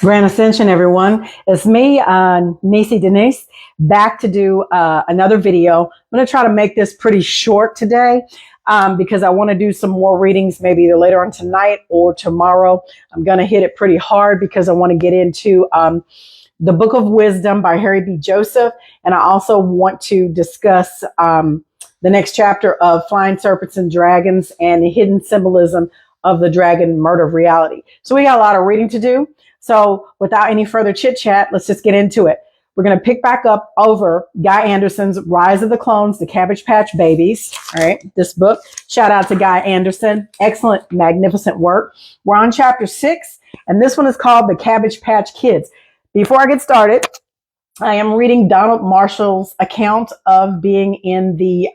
Grand Ascension, everyone. It's me, Nisi Denise, back to do another video. I'm going to try to make this pretty short today because I want to do some more readings maybe either later on tonight or tomorrow. I'm going to hit it pretty hard because I want to get into the Book of Wisdom by Harry B. Joseph. And I also want to discuss the next chapter of Flying Serpents and Dragons and the hidden symbolism of the dragon murder of reality. So we got a lot of reading to do. So without any further chit chat, let's just get into it. We're going to pick back up over Guy Anderson's Rise of the Clones, the Cabbage Patch Babies. All right, this book. Shout out to Guy Anderson. Excellent, magnificent work. We're on chapter 6, and this one is called the Cabbage Patch Kids. Before I get started, I am reading Donald Marshall's account of being in the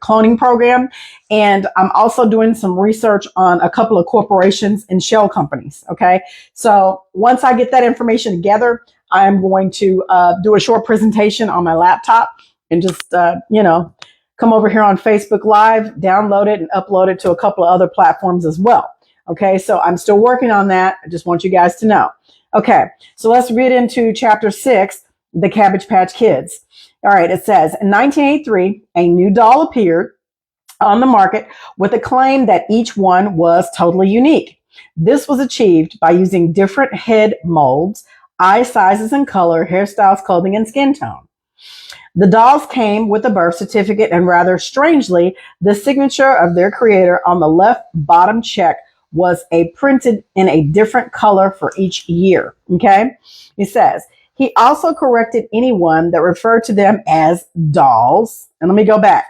cloning program, and I'm also doing some research on a couple of corporations and shell companies, okay? So once I get that information together, I'm going to do a short presentation on my laptop and just, come over here on Facebook Live, download it, and upload it to a couple of other platforms as well, okay? So I'm still working on that. I just want you guys to know. Okay, so let's read into chapter 6, the Cabbage Patch Kids. All right, it says, in 1983, a new doll appeared on the market with a claim that each one was totally unique. This was achieved by using different head molds, eye sizes and color, hairstyles, clothing, and skin tone. The dolls came with a birth certificate, and rather strangely, the signature of their creator on the left bottom check was printed in a different color for each year. Okay, it says, he also corrected anyone that referred to them as dolls. And let me go back.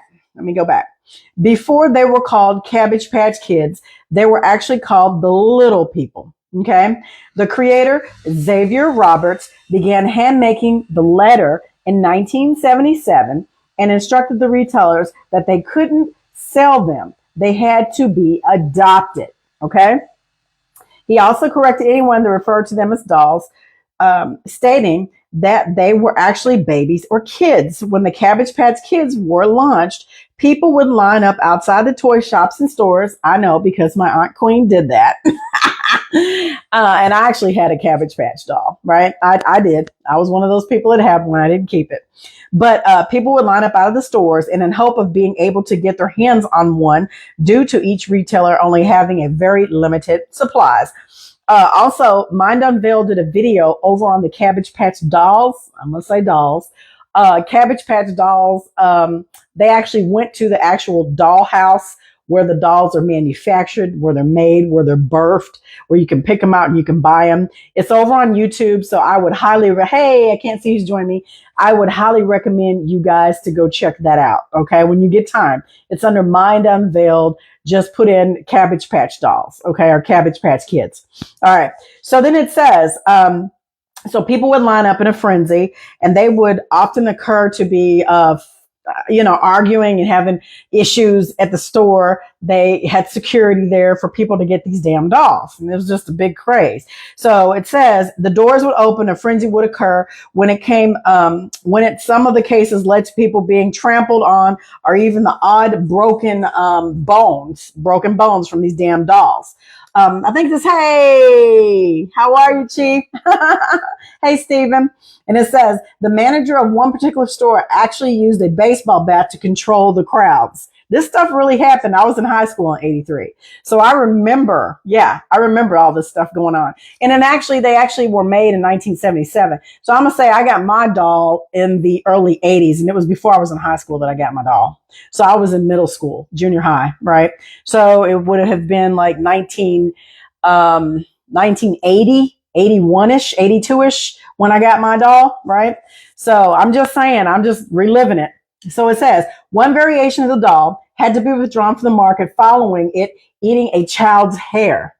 Before they were called Cabbage Patch Kids, they were actually called the Little People. Okay. The creator, Xavier Roberts, began hand making the letter in 1977 and instructed the retailers that they couldn't sell them. They had to be adopted. Okay. He also corrected anyone that referred to them as dolls, stating that they were actually babies or kids. When the Cabbage Patch Kids were launched, people would line up outside the toy shops and stores. I know because my Aunt Queen did that. And I actually had a Cabbage Patch doll, right? I did. I was one of those people that had one. I didn't keep it. But people would line up out of the stores and in hope of being able to get their hands on one due to each retailer only having a very limited supplies. Also, Mind Unveiled did a video over on the Cabbage Patch Dolls. I'm going to say dolls. Cabbage Patch Dolls. They actually went to the actual doll house where the dolls are manufactured, where they're made, where they're birthed, where you can pick them out and you can buy them. It's over on YouTube. So I would hey, I can't see who's joining me. I would highly recommend you guys to go check that out. Okay. When you get time, it's under Mind Unveiled. Just put in Cabbage Patch Dolls. Okay. Or Cabbage Patch Kids. All right. So then it says, so people would line up in a frenzy and they would often occur to be, arguing and having issues at the store. They had security there for people to get these damn dolls. And it was just a big craze. So it says the doors would open, a frenzy would occur when some of the cases led to people being trampled on or even the odd broken bones from these damn dolls. I think hey, how are you, Chief? Hey, Stephen. And it says the manager of one particular store actually used a baseball bat to control the crowds. This stuff really happened. I was in high school in 83. So I remember all this stuff going on. And then they actually were made in 1977. So I'm going to say I got my doll in the early 80s. And it was before I was in high school that I got my doll. So I was in middle school, junior high, right? So it would have been like 1980, 81-ish, 82-ish when I got my doll, right? So I'm just saying, I'm just reliving it. So it says, one variation of the doll had to be withdrawn from the market following it eating a child's hair.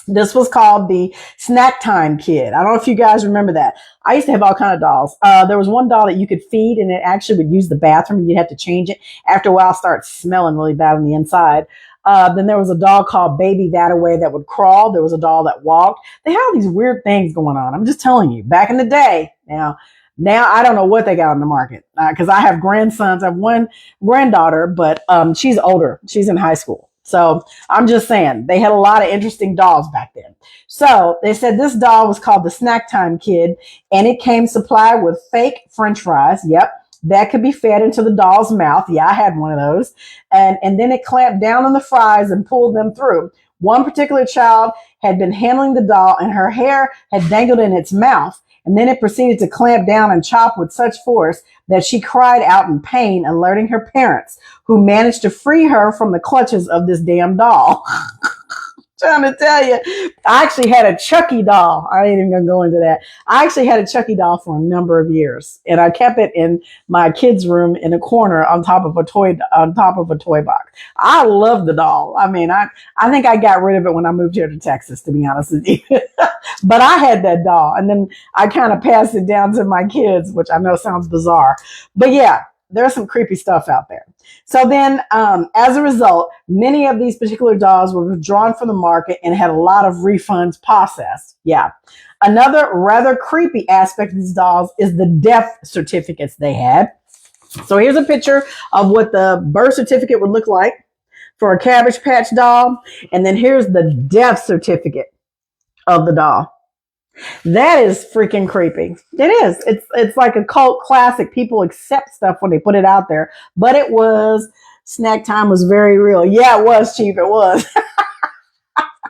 This was called the Snack Time Kid. I don't know if you guys remember that. I used to have all kinds of dolls. There was one doll that you could feed and it actually would use the bathroom and you'd have to change it. After a while, it started smelling really bad on the inside. Then there was a doll called Baby That-A-Way that would crawl. There was a doll that walked. They had all these weird things going on. I'm just telling you, back in the day. Now I don't know what they got on the market because I have grandsons. I have one granddaughter, but she's older. She's in high school. So I'm just saying they had a lot of interesting dolls back then. So they said this doll was called the Snack Time Kid, and it came supplied with fake French fries. Yep. That could be fed into the doll's mouth. Yeah, I had one of those. And then it clamped down on the fries and pulled them through. One particular child had been handling the doll and her hair had dangled in its mouth. And then it proceeded to clamp down and chop with such force that she cried out in pain, alerting her parents, who managed to free her from the clutches of this damn doll. Trying to tell you, I actually had a Chucky doll. I ain't even gonna go into that. I actually had a Chucky doll for a number of years, and I kept it in my kids' room in a corner on top of a toy box. I love the doll. I mean, I think I got rid of it when I moved here to Texas, to be honest with you. But I had that doll, and then I kind of passed it down to my kids, which I know sounds bizarre, but yeah. There's some creepy stuff out there. So then, as a result, many of these particular dolls were withdrawn from the market and had a lot of refunds processed. Yeah. Another rather creepy aspect of these dolls is the death certificates they had. So here's a picture of what the birth certificate would look like for a Cabbage Patch doll. And then here's the death certificate of the doll. That is freaking creepy. It is. It's like a cult classic. People accept stuff when they put it out there. But it was, snack time was very real. Yeah, it was, Chief. It was.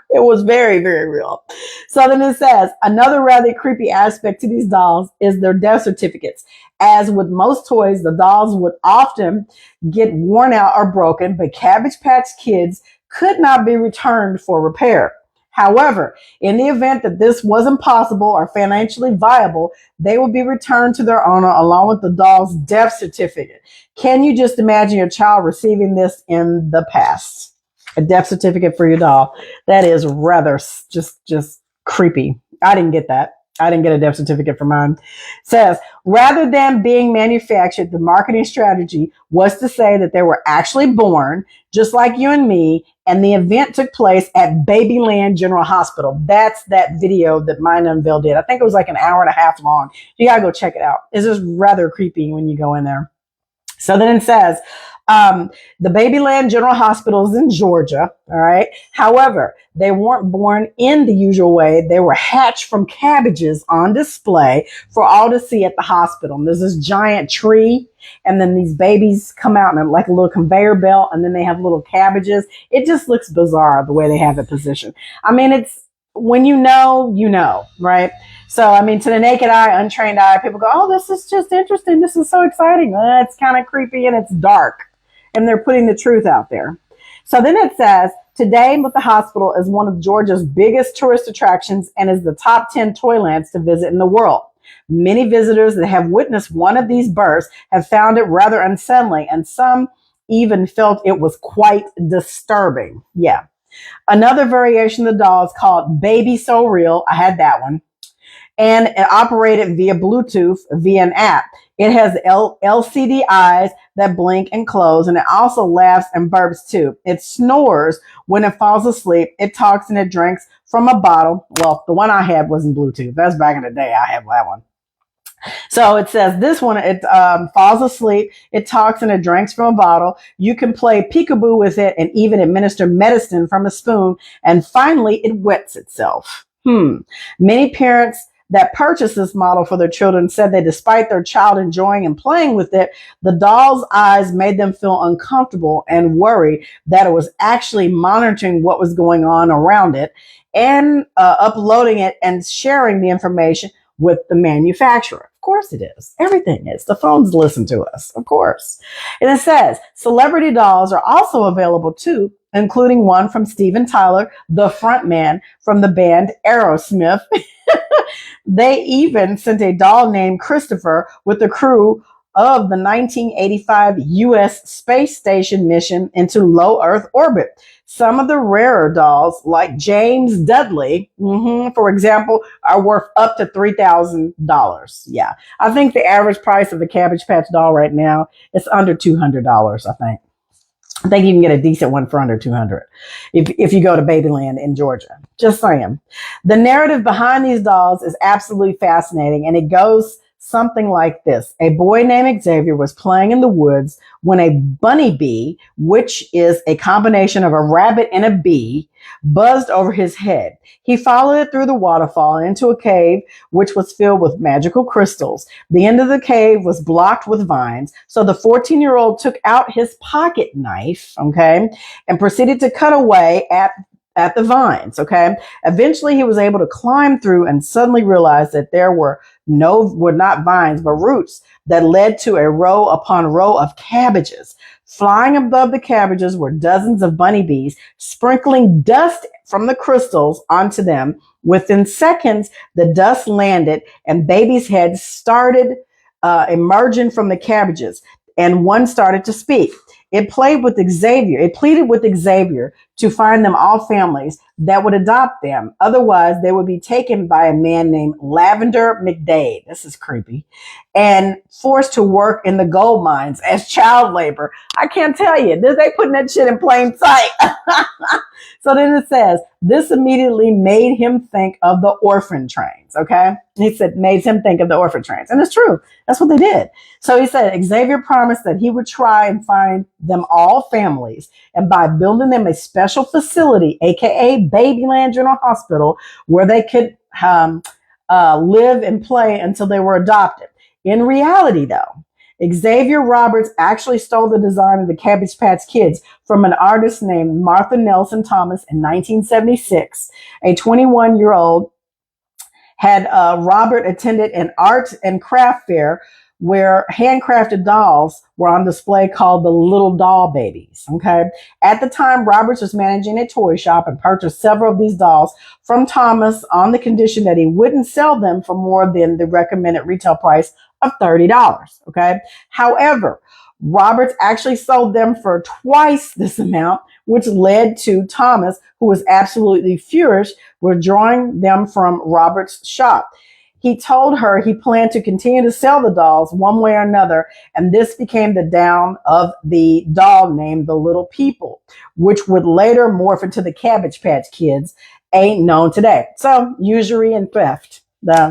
It was very, very real. So then it says, another rather creepy aspect to these dolls is their death certificates. As with most toys, the dolls would often get worn out or broken, but Cabbage Patch Kids could not be returned for repair. However, in the event that this wasn't possible or financially viable, they would be returned to their owner along with the doll's death certificate. Can you just imagine your child receiving this in the past? A death certificate for your doll. That is rather just creepy. I didn't get that. I didn't get a death certificate for mine. It says, rather than being manufactured, the marketing strategy was to say that they were actually born, just like you and me, and the event took place at Babyland General Hospital. That's that video that Mind Unveiled did. I think it was like an hour and a half long. You gotta go check it out. It's just rather creepy when you go in there. So then it says, the Babyland General Hospital is in Georgia, all right? However, they weren't born in the usual way. They were hatched from cabbages on display for all to see at the hospital. And there's this giant tree, and then these babies come out in like a little conveyor belt, and then they have little cabbages. It just looks bizarre the way they have it positioned. I mean, it's when you know, right? So, I mean, to the naked eye, untrained eye, people go, oh, this is just interesting. This is so exciting. It's kind of creepy and it's dark. And they're putting the truth out there. So then it says, today with the hospital is one of Georgia's biggest tourist attractions and is the top 10 toylands to visit in the world. Many visitors that have witnessed one of these births have found it rather unsettling, and some even felt it was quite disturbing. Yeah. Another variation of the doll is called Baby So Real. I had that one. And it operated via Bluetooth via an app. It has LCD eyes that blink and close, and it also laughs and burps too. It snores when it falls asleep. It talks and it drinks from a bottle. Well, the one I had wasn't Bluetooth. That's back in the day. I had that one. So it says this one, it falls asleep, it talks and it drinks from a bottle. You can play peekaboo with it and even administer medicine from a spoon. And finally, it wets itself. Many parents that purchased this model for their children said that despite their child enjoying and playing with it, the doll's eyes made them feel uncomfortable and worried that it was actually monitoring what was going on around it and uploading it and sharing the information with the manufacturer. Of course it is. Everything is. The phones listen to us, of course. And it says celebrity dolls are also available too, including one from Steven Tyler, the frontman from the band Aerosmith. They even sent a doll named Christopher with the crew of the 1985 U.S. space station mission into low Earth orbit. Some of the rarer dolls, like James Dudley, for example, are worth up to $3,000. Yeah, I think the average price of the Cabbage Patch doll right now is under $200, I think. I think you can get a decent one for under $200 if you go to Babyland in Georgia. Just saying. The narrative behind these dolls is absolutely fascinating, and it goes something like this. A boy named Xavier was playing in the woods when a bunny bee, which is a combination of a rabbit and a bee, buzzed over his head. He followed it through the waterfall into a cave which was filled with magical crystals. The end of the cave was blocked with vines. So the 14-year-old took out his pocket knife, okay, and proceeded to cut away at the vines, okay? Eventually he was able to climb through and suddenly realized that there were not vines, but roots that led to a row upon row of cabbages. Flying above the cabbages were dozens of bunny bees, sprinkling dust from the crystals onto them. Within seconds, the dust landed and babies' heads started emerging from the cabbages, and one started to speak. It pleaded with Xavier to find them all families that would adopt them. Otherwise, they would be taken by a man named Lavender McDade. This is creepy. And forced to work in the gold mines as child labor. I can't tell you. They putting that shit in plain sight. So then it says, this immediately made him think of the orphan trains, okay? He said, made him think of the orphan trains. And it's true. That's what they did. So he said, Xavier promised that he would try and find them all families. And by building them a special facility, aka Babyland General Hospital, where they could live and play until they were adopted. In reality, though, Xavier Roberts actually stole the design of the Cabbage Patch Kids from an artist named Martha Nelson Thomas in 1976. A 21-year-old had Robert attended an art and craft fair where handcrafted dolls were on display called the Little Doll Babies. Okay. At the time, Roberts was managing a toy shop and purchased several of these dolls from Thomas on the condition that he wouldn't sell them for more than the recommended retail price of $30. Okay. However, Roberts actually sold them for twice this amount, which led to Thomas, who was absolutely furious, withdrawing them from Roberts' shop. He told her he planned to continue to sell the dolls one way or another, and this became the down of the doll named the Little People, which would later morph into the Cabbage Patch Kids, ain't known today. So usury and theft.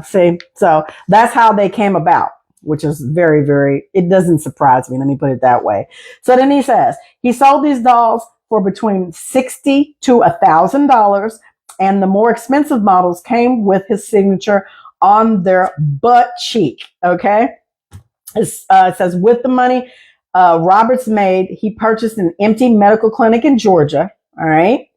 So that's how they came about, which is very, very, it doesn't surprise me. Let me put it that way. So then he says he sold these dolls for between $60 to $1,000, and the more expensive models came with his signature on their butt cheek. Okay. It says with the money Roberts made, he purchased an empty medical clinic in Georgia. All right.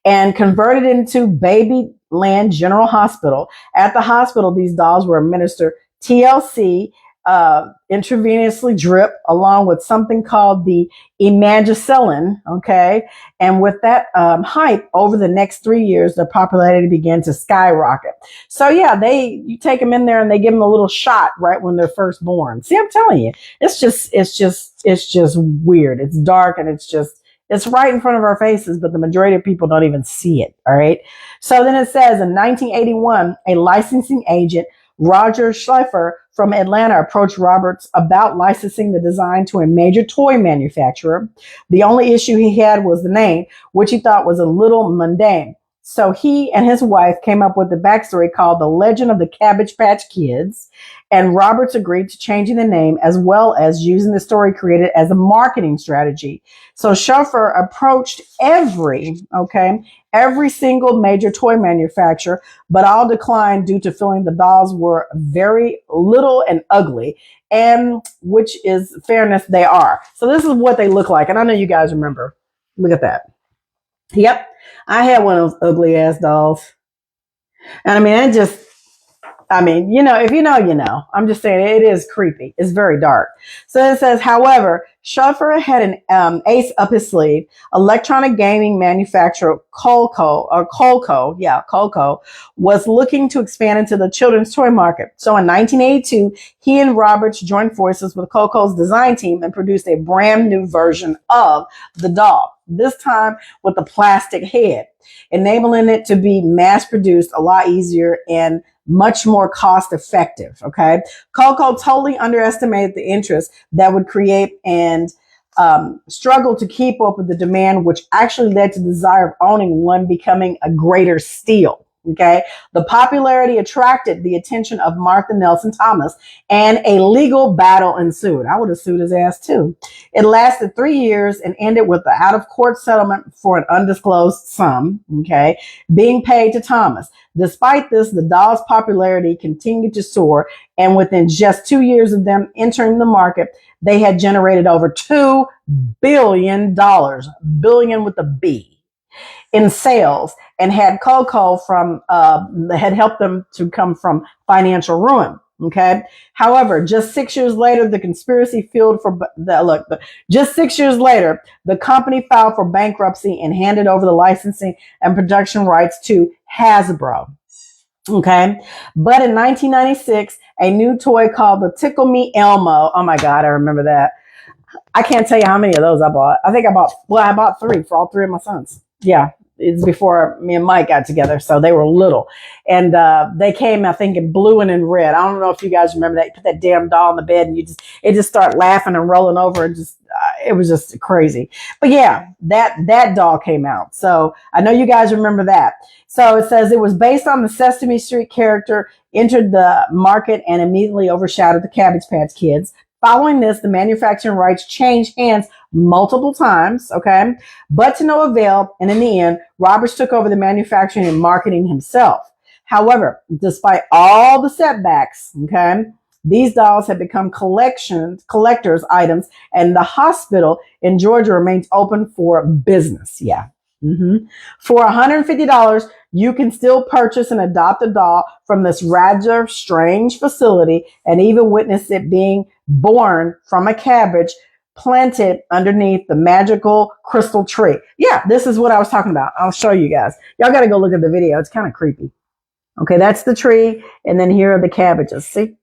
And converted into Babyland General Hospital. At the hospital, these dolls were administered TLC, intravenously drip, along with something called the imagicillin. Okay. And with that hype, over the next 3 years, the popularity began to skyrocket. So yeah, you take them in there and they give them a little shot right when they're first born. See, I'm telling you, it's just weird. It's dark and it's right in front of our faces, but the majority of people don't even see it. All right. So then it says in 1981, a licensing agent, Roger Schleifer from Atlanta, approached Roberts about licensing the design to a major toy manufacturer. The only issue he had was the name, which he thought was a little mundane. So he and his wife came up with the backstory called The Legend of the Cabbage Patch Kids, and Roberts agreed to changing the name as well as using the story created as a marketing strategy. So Schleifer approached every single major toy manufacturer, but all declined due to feeling the dolls were very little and ugly, and which is fairness, they are. So this is what they look like, and I know you guys remember. Look at that. Yep. I had one of those ugly ass dolls. And I mean, if you know, you know. I'm just saying it is creepy. It's very dark. So it says, however, Schleifer had an ace up his sleeve. Electronic gaming manufacturer Coleco was looking to expand into the children's toy market. So in 1982, he and Roberts joined forces with Coleco's design team and produced a brand new version of the doll, this time with a plastic head, enabling it to be mass produced a lot easier and much more cost effective. Okay. Coleco totally underestimated the interest that would create and struggle to keep up with the demand, which actually led to the desire of owning one becoming a greater steal. Okay. The popularity attracted the attention of Martha Nelson Thomas, and a legal battle ensued. I would have sued his ass too. It lasted 3 years and ended with the out of court settlement for an undisclosed sum, okay, being paid to Thomas. Despite this, the doll's popularity continued to soar, and within just 2 years of them entering the market, they had generated over $2 billion, billion with a B, in sales, and had Coco had helped them to come from financial ruin. Okay. However, just 6 years later, the conspiracy just 6 years later, the company filed for bankruptcy and handed over the licensing and production rights to Hasbro. Okay. But in 1996, a new toy called the Tickle Me Elmo. Oh my God, I remember that. I can't tell you how many of those I bought. I bought 3 for all 3 of my sons. Yeah. It's before me and Mike got together, so they were little. And they came, I think, in blue and in red. I don't know if you guys remember that. You put that damn doll in the bed and it just started laughing and rolling over, and it was just crazy. But yeah, that doll came out. So I know you guys remember that. So it says it was based on the Sesame Street character, entered the market and immediately overshadowed the Cabbage Patch Kids. Following this, the manufacturing rights changed hands multiple times, okay, but to no avail. And in the end, Roberts took over the manufacturing and marketing himself. However, despite all the setbacks, okay, these dolls have become collector's items, and the hospital in Georgia remains open for business. Yeah. For $150, you can still purchase and adopt a doll from this rather strange facility and even witness it being born from a cabbage planted underneath the magical crystal tree. Yeah, this is what I was talking about. I'll show you guys. Y'all got to go look at the video. It's kind of creepy. Okay, that's the tree. And then here are the cabbages. See?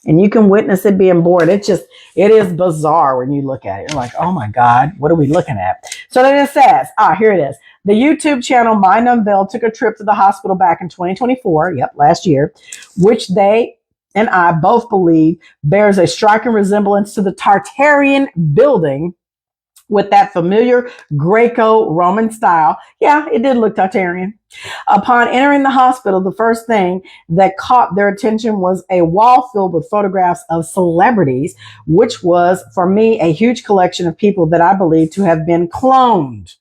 And you can witness it being born. It is bizarre when you look at it. You're like, oh my God, what are we looking at? So then it says, here it is. The YouTube channel Mind Unveiled took a trip to the hospital back in 2024. Yep, last year, which they and I both believe bears a striking resemblance to the Tartarian building with that familiar Greco-Roman style. Yeah, it did look Tartarian. Upon entering the hospital, the first thing that caught their attention was a wall filled with photographs of celebrities, which was, for me, a huge collection of people that I believe to have been cloned.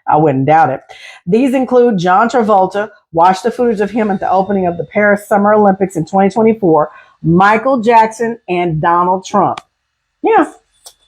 I wouldn't doubt it. These include John Travolta. Watch the footage of him at the opening of the Paris Summer Olympics in 2024. Michael Jackson and Donald Trump. Yeah,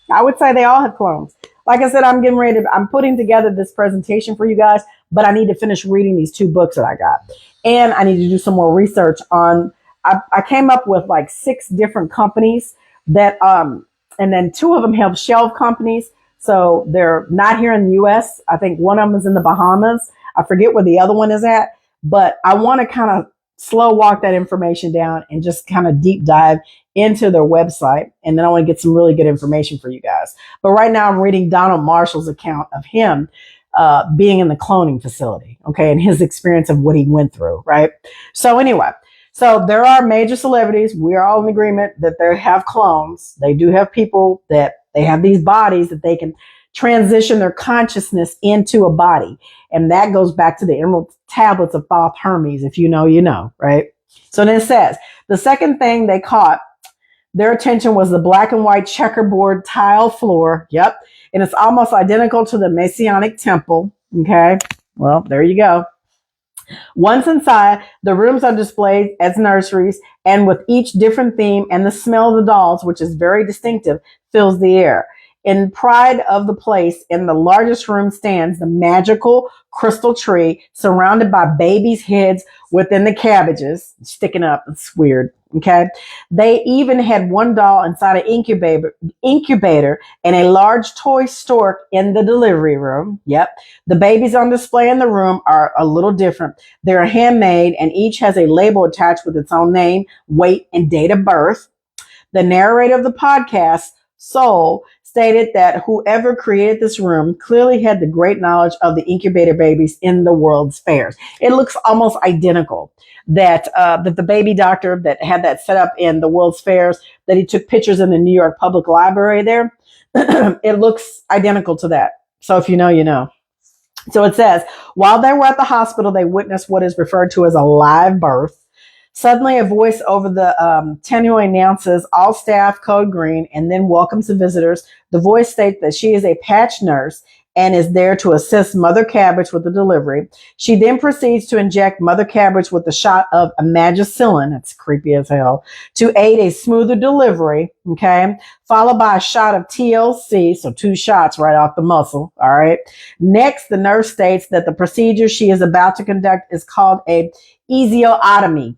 I would say they all have clones. Like I said, I'm putting together this presentation for you guys, but I need to finish reading these 2 books that I got. And I need to do some more research on, I came up with like 6 different companies that, and then 2 of them have shelf companies. So they're not here in the US. I think one of them is in the Bahamas. I forget where the other one is at, but I want to kind of slow walk that information down and just kind of deep dive into their website. And then I want to get some really good information for you guys. But right now I'm reading Donald Marshall's account of him being in the cloning facility. Okay. And his experience of what he went through. Right. So anyway, so there are major celebrities. We are all in agreement that they have clones. They do have people that they have these bodies that they can transition their consciousness into a body. And that goes back to the Emerald Tablets of Thoth Hermes. If you know, you know, right? So then it says, the second thing they caught their attention was the black and white checkerboard tile floor. Yep. And it's almost identical to the Masonic temple. Okay. Well, there you go. Once inside, the rooms are displayed as nurseries, and with each different theme, and the smell of the dolls, which is very distinctive, fills the air. In pride of the place, in the largest room stands the magical crystal tree surrounded by babies' heads within the cabbages sticking up. It's weird. Okay. They even had one doll inside an incubator and a large toy stork in the delivery room. Yep. The babies on display in the room are a little different. They're handmade and each has a label attached with its own name, weight, and date of birth. The narrator of the podcast, Soul, stated that whoever created this room clearly had the great knowledge of the incubator babies in the World's Fairs. It looks almost identical. That the baby doctor that had that set up in the World's Fairs, that he took pictures in the New York Public Library there, it looks identical to that. So if you know, you know. So it says, while they were at the hospital, they witnessed what is referred to as a live birth. Suddenly, a voice over the tannoy announces all staff code green and then welcomes the visitors. The voice states that she is a patch nurse and is there to assist Mother Cabbage with the delivery. She then proceeds to inject Mother Cabbage with a shot of amoxicillin, that's creepy as hell, to aid a smoother delivery, okay, followed by a shot of TLC, so 2 shots right off the muscle, all right. Next, the nurse states that the procedure she is about to conduct is called a episiotomy,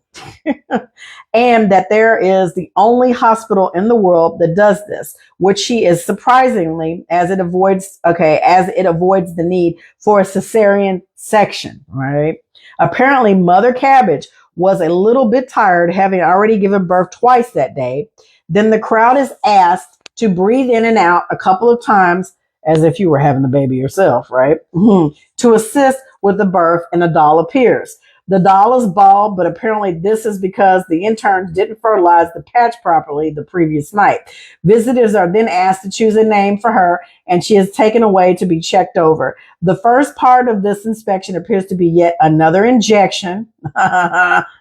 and that there is the only hospital in the world that does this, which she is surprisingly, as it avoids the need for a cesarean section, right? Apparently, Mother Cabbage was a little bit tired, having already given birth twice that day. Then the crowd is asked to breathe in and out a couple of times, as if you were having the baby yourself, right? To assist with the birth, and a doll appears. The doll is bald, but apparently this is because the interns didn't fertilize the patch properly the previous night. Visitors are then asked to choose a name for her, and she is taken away to be checked over. The first part of this inspection appears to be yet another injection.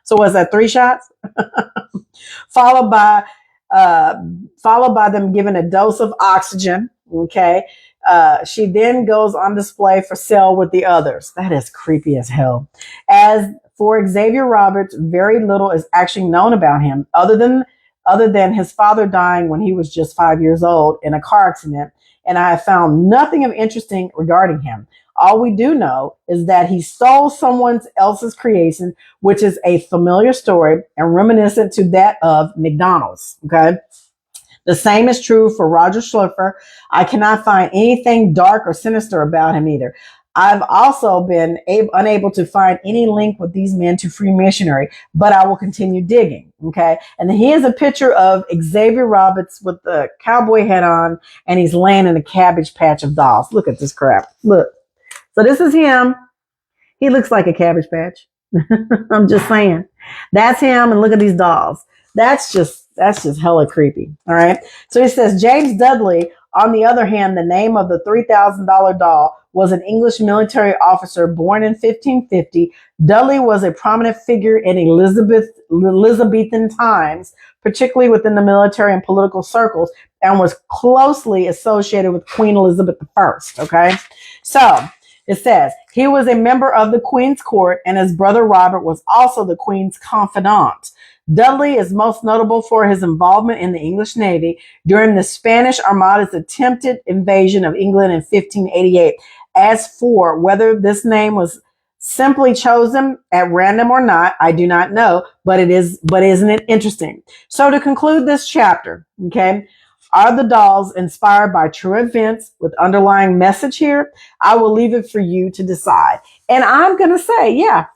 So was that 3 shots? followed by them giving a dose of oxygen. Okay. She then goes on display for sale with the others. That is creepy as hell. As for Xavier Roberts, very little is actually known about him other than his father dying when he was just 5 years old in a car accident. And I have found nothing of interesting regarding him. All we do know is that he stole someone else's creation, which is a familiar story and reminiscent to that of McDonald's. Okay. The same is true for Roger Schliffer. I cannot find anything dark or sinister about him either. I've also been unable to find any link with these men to Freemasonry, but I will continue digging. Okay. And then here's a picture of Xavier Roberts with the cowboy hat on, and he's laying in a cabbage patch of dolls. Look at this crap. Look. So this is him. He looks like a cabbage patch. I'm just saying. That's him, and look at these dolls. That's just hella creepy. All right. So he says, James Dudley, on the other hand, the name of the $3,000 doll, was an English military officer born in 1550. Dudley was a prominent figure in Elizabethan times, particularly within the military and political circles, and was closely associated with Queen Elizabeth I. Okay. So it says he was a member of the Queen's court, and his brother Robert was also the Queen's confidant. Dudley is most notable for his involvement in the English Navy during the Spanish Armada's attempted invasion of England in 1588. As for whether this name was simply chosen at random or not, I do not know, but isn't it interesting? So to conclude this chapter, okay, are the dolls inspired by true events with underlying message here? I will leave it for you to decide. And I'm going to say, yeah,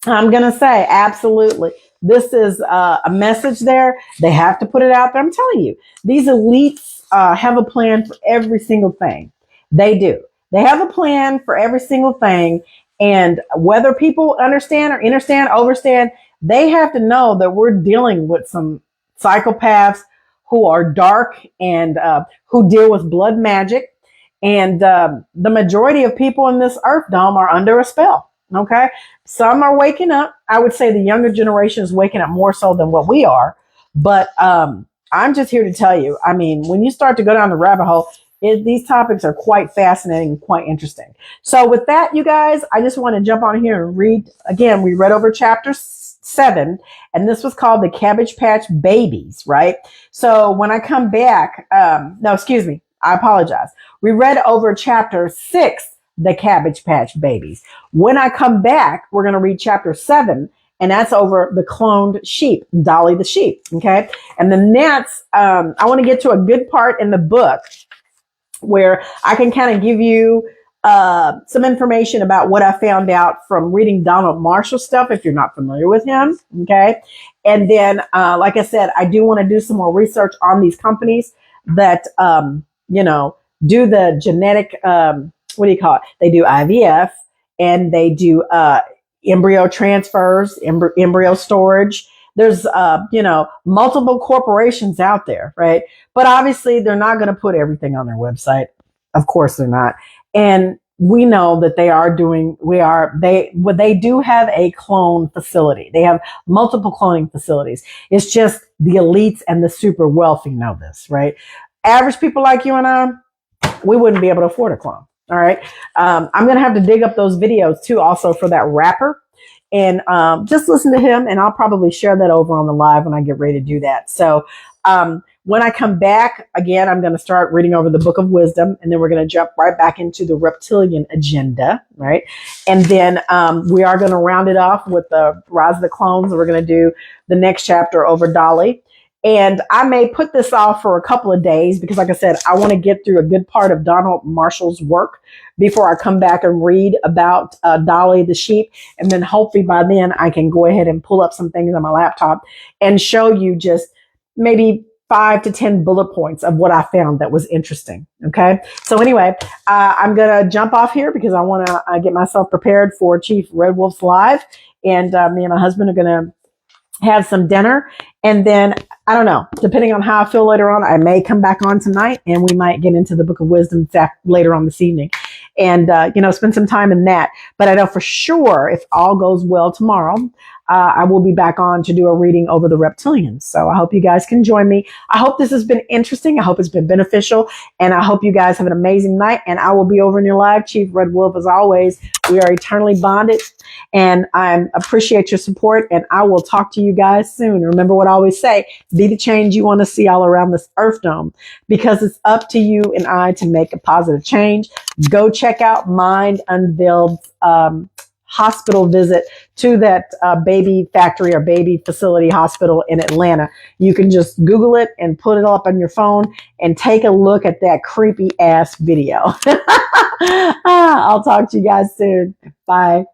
I'm going to say absolutely. This is a message there. They have to put it out there. I'm telling you, these elites have a plan for every single thing. They do. They have a plan for every single thing. And whether people understand or overstand, they have to know that we're dealing with some psychopaths who are dark and who deal with blood magic. And the majority of people in this earth dome are under a spell. Okay. Some are waking up. I would say the younger generation is waking up more so than what we are. But I'm just here to tell you, I mean, when you start to go down the rabbit hole, these topics are quite fascinating and quite interesting. So with that, you guys, I just want to jump on here and read. Again, we read over chapter 7, and this was called the Cabbage Patch Babies, right? So when I come back, no, excuse me, I apologize. We read over chapter 6, the Cabbage Patch Babies. When I come back, we're going to read chapter 7, and that's over the cloned sheep, Dolly the sheep. Okay. And then that's, I want to get to a good part in the book where I can kind of give you some information about what I found out from reading Donald Marshall stuff, if you're not familiar with him. Okay. And then, like I said, I do want to do some more research on these companies that, do the genetic, what do you call it? They do IVF, and they do embryo transfers, embryo storage. There's, multiple corporations out there, right? But obviously they're not going to put everything on their website. Of course they're not. And we know that they do have a clone facility. They have multiple cloning facilities. It's just the elites and the super wealthy know this, right? Average people like you and I, we wouldn't be able to afford a clone. All right. I'm going to have to dig up those videos too, also for that rapper, and just listen to him. And I'll probably share that over on the live when I get ready to do that. So when I come back again, I'm going to start reading over the Book of Wisdom, and then we're going to jump right back into the reptilian agenda. Right. And then we are going to round it off with the Rise of the Clones. And we're going to do the next chapter over Dolly. And I may put this off for a couple of days because, like I said, I want to get through a good part of Donald Marshall's work before I come back and read about Dolly the sheep. And then hopefully by then I can go ahead and pull up some things on my laptop and show you just maybe 5 to 10 bullet points of what I found that was interesting. Okay. So anyway, I'm going to jump off here because I want to get myself prepared for Chief Red Wolf's live. And me and my husband are going to have some dinner, and then I don't know, depending on how I feel later on, I may come back on tonight and we might get into the Book of Wisdom later on this evening and spend some time in that. But I know for sure if all goes well tomorrow, I will be back on to do a reading over the reptilians. So I hope you guys can join me. I hope this has been interesting. I hope it's been beneficial, and I hope you guys have an amazing night. And I will be over in your live, Chief Red Wolf, as always. We are eternally bonded, and I appreciate your support, and I will talk to you guys soon. Remember what I always say, be the change you want to see all around this Earth Dome, because it's up to you and I to make a positive change. Go check out Mind Unveiled hospital visit to that baby factory or baby facility hospital in Atlanta. You can just Google it and put it up on your phone and take a look at that creepy ass video. I'll talk to you guys soon. Bye.